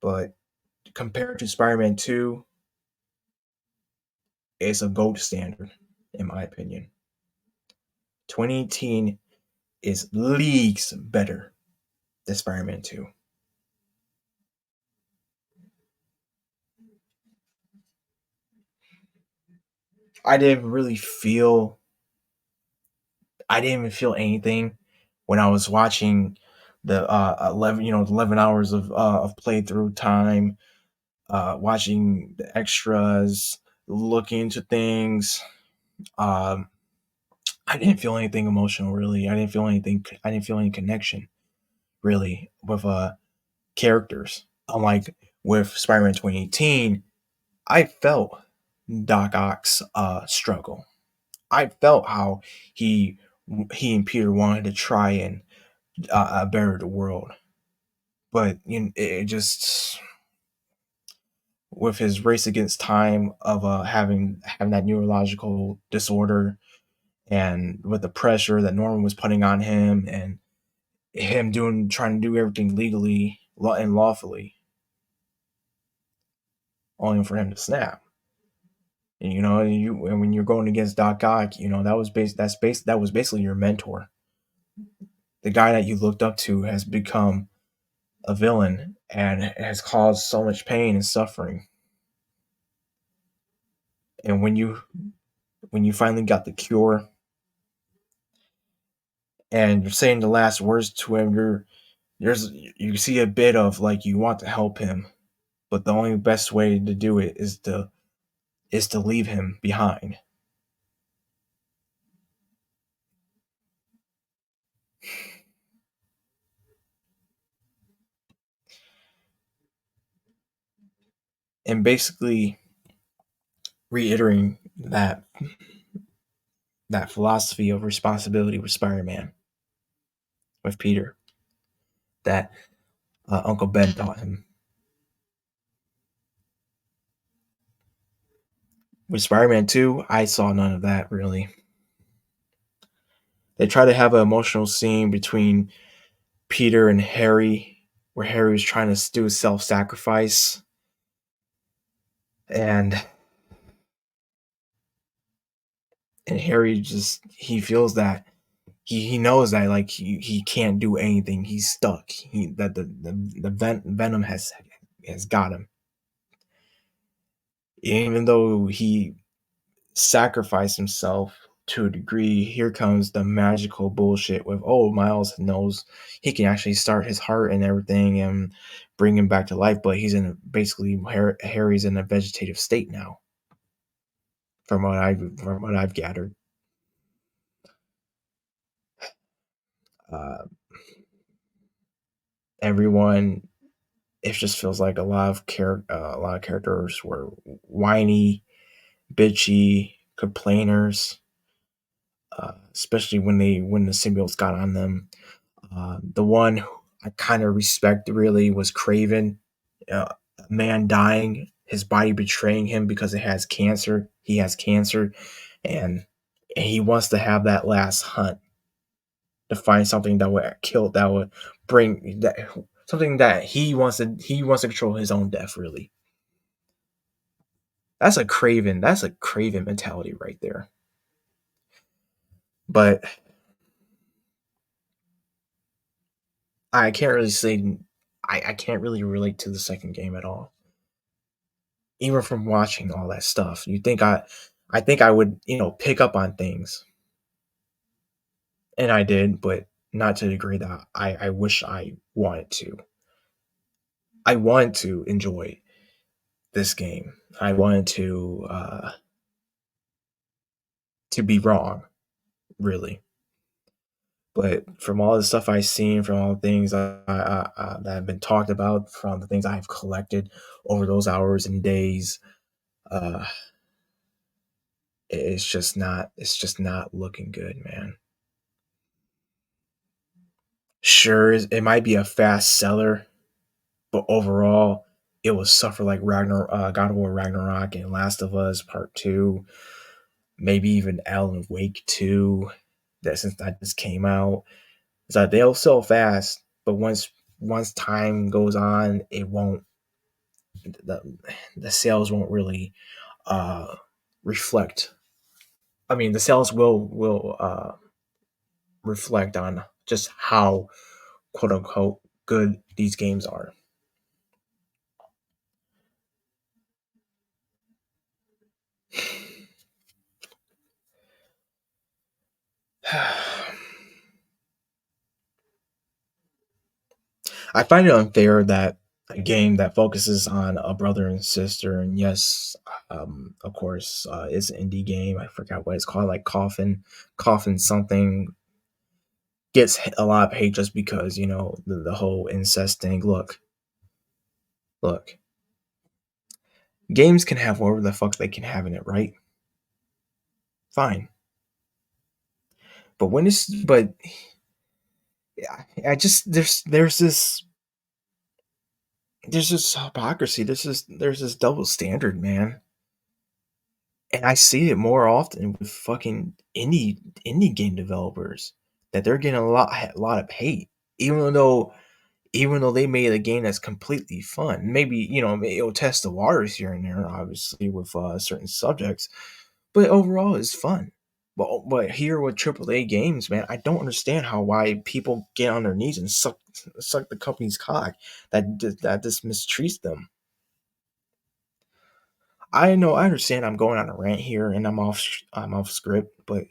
S1: but compared to Spider Man 2, it's a gold standard, in my opinion. 2018 is leagues better than Spider Man 2. I didn't really feel I didn't even feel anything when I was watching the 11 hours of playthrough time, watching the extras, looking into things. Um, I didn't feel anything emotional really. I didn't feel any connection really with characters. Unlike with Spider-Man 2018, I felt Doc Ock's struggle. I felt how he he and Peter wanted to try and better the world, but it just with his race against time of having that neurological disorder, and with the pressure that Norman was putting on him, and him trying to do everything legally and lawfully, only for him to snap. And, and when you're going against Doc Ock, that was basically your mentor. The guy that you looked up to has become a villain and has caused so much pain and suffering. And when you finally got the cure and you're saying the last words to him, you see a bit of like you want to help him, but the only best way to do it is to leave him behind. And basically reiterating that philosophy of responsibility with Spider-Man, with Peter, that Uncle Ben taught him. With Spider-Man 2, I saw none of that really. They try to have an emotional scene between Peter and Harry, where Harry was trying to do self-sacrifice, and Harry just he feels that he knows that like he can't do anything. He's stuck. He that the venom has got him. Even though he sacrificed himself to a degree, here comes the magical bullshit with oh Miles knows he can actually start his heart and everything and bring him back to life, but he's in basically Harry's in a vegetative state now, from what I've gathered. Uh, everyone it just feels like a lot of characters were whiny, bitchy, complainers, especially when the symbiotes got on them. The one I kind of respect really was Craven, a man dying, his body betraying him because it has cancer. He has cancer, and he wants to have that last hunt to find something that would kill, that would bring that something that he wants to control his own death. Really, that's a Craven. That's a Craven mentality right there. But I can't really say I can't really relate to the second game at all. Even from watching all that stuff, I think I would pick up on things, and I did, but not to the degree that I wish I wanted to. I wanted to enjoy this game. I wanted to be wrong, really. But from all the stuff I've seen, from all the things that have been talked about, from the things I've collected over those hours and days, uh, it's just not looking good, man. Sure, it might be a fast seller, but overall, it will suffer like God of War Ragnarok and Last of Us Part Two, maybe even Alan Wake 2. That since that just came out, it's like they'll sell fast, but once time goes on, it won't the the sales won't really uh reflect. I mean, the sales will reflect on just how quote unquote good these games are. I find it unfair that a game that focuses on a brother and sister, and yes, of course, it's an indie game. I forgot what it's called, like Coffin something, gets a lot of hate just because the whole incest thing. Look, games can have whatever the fuck they can have in it, right? Fine, but I just there's this hypocrisy. There's this double standard, man. And I see it more often with fucking indie game developers that they're getting a lot of hate, even though they made a game that's completely fun. Maybe it'll test the waters here and there, obviously with certain subjects, but overall it's fun. But here with AAA games, man, I don't understand why people get on their knees and suck the company's cock that just mistreats them. I know, I understand. I'm going on a rant here, and I'm off script. But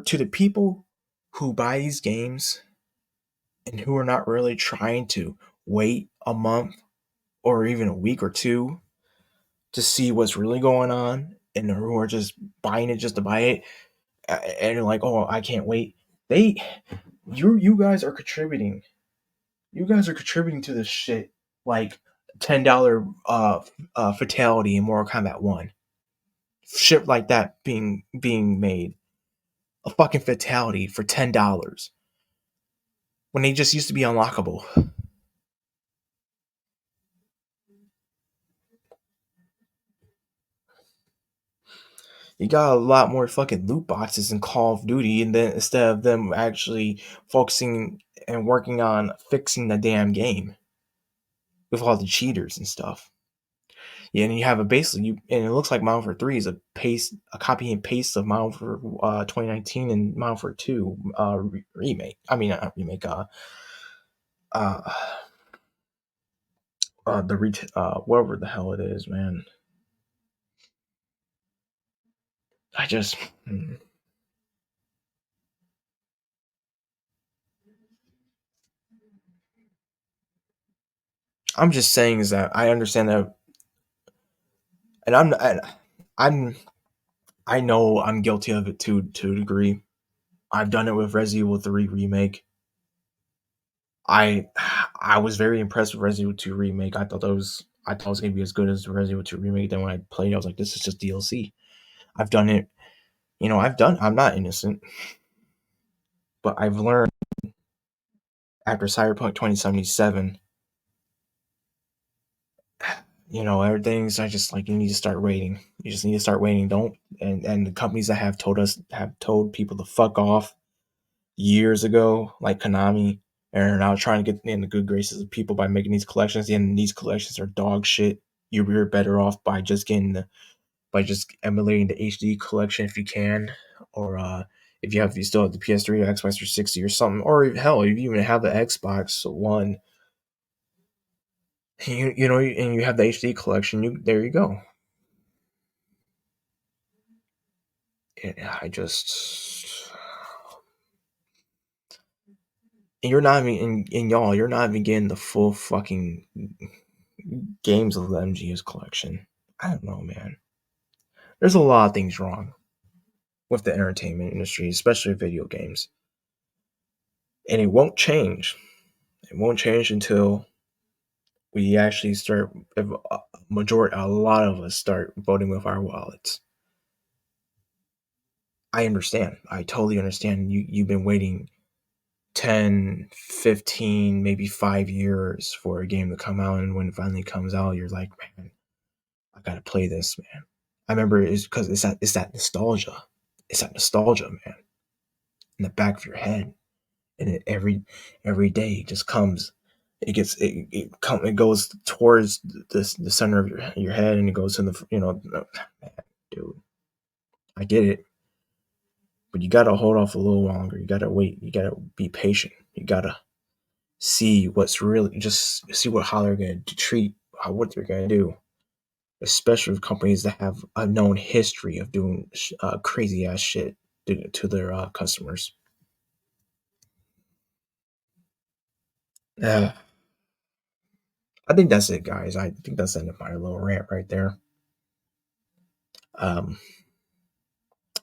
S1: to the people who buy these games and who are not really trying to wait a month or even a week or two to see what's really going on, and who are just buying it just to buy it, and they're like, "Oh, I can't wait." They, you guys are contributing. You guys are contributing to this shit, like $10 fatality in Mortal Kombat 1. Shit like that being made, a fucking fatality for $10 when they just used to be unlockable. You got a lot more fucking loot boxes in Call of Duty, and then instead of them actually focusing and working on fixing the damn game with all the cheaters and stuff. Yeah, and you have a basically and it looks like Modern Warfare 3 is a copy and paste of Modern Warfare 2019 and Modern Warfare 2 remake. I mean, not remake. Uh, whatever the hell it is, man. I just. I'm just saying is that I understand that, and I'm I know I'm guilty of it to a degree. I've done it with Resident Evil 3 remake. I I was very impressed with Resident Evil 2 remake. I thought it was gonna be as good as Resident Evil 2 remake. Then when I played, I was like, this is just DLC. I've done it. I'm not innocent, but I've learned after Cyberpunk 2077. Everything's I just like you need to start waiting. You just need to start waiting. Don't and the companies that have told people to fuck off years ago, like Konami, and are now trying to get in the good graces of people by making these collections. And these collections are dog shit. You're better off by just emulating the HD collection if you can, or if you still have the PS3 or Xbox 360 or something, or hell, if you even have the Xbox One, and you have the HD collection, there you go. I just. And you're not even, and y'all, you're not even getting the full fucking games of the MGS collection. I don't know, man. There's a lot of things wrong with the entertainment industry, especially video games. And it won't change. It won't change until we actually start, if a lot of us start voting with our wallets. I understand. I totally understand. You've been waiting 10, 15, maybe 5 years for a game to come out, and when it finally comes out, you're like, man, I gotta play this, man. I remember it's because it's that nostalgia. It's that nostalgia, man, in the back of your head, and every day it just comes. It goes towards the center of your head, and it goes to man, dude. I get it, but you gotta hold off a little longer. You gotta wait. You gotta be patient. You gotta see what's really just see how they're gonna what they're gonna do, especially with companies that have a known history of doing crazy ass shit to their customers. Uh, I think that's it, guys. I think that's the end of my little rant right there. Um,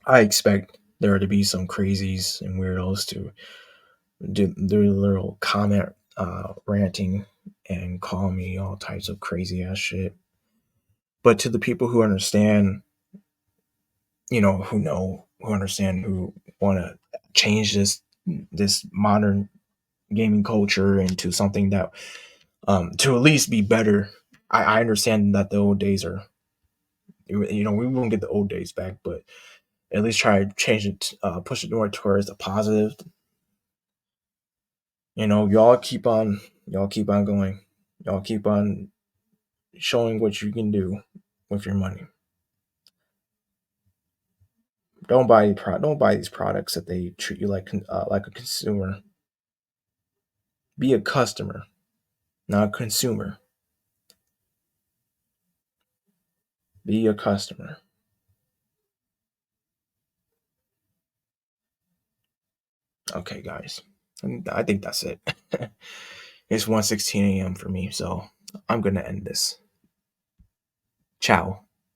S1: I expect there to be some crazies and weirdos to do their little comment ranting and call me all types of crazy ass shit. But to the people who understand, who understand, who want to change this modern gaming culture into something that to at least be better. I understand that the old days are, we won't get the old days back, but at least try to change it, push it more towards the positive. Y'all keep on going. Y'all keep on showing what you can do with your money. Don't buy these products that they treat you like a consumer. Be a customer, not a consumer. Be a customer. Okay, guys. I think that's it. It's 1:16 a.m. for me, so I'm gonna end this. Ciao.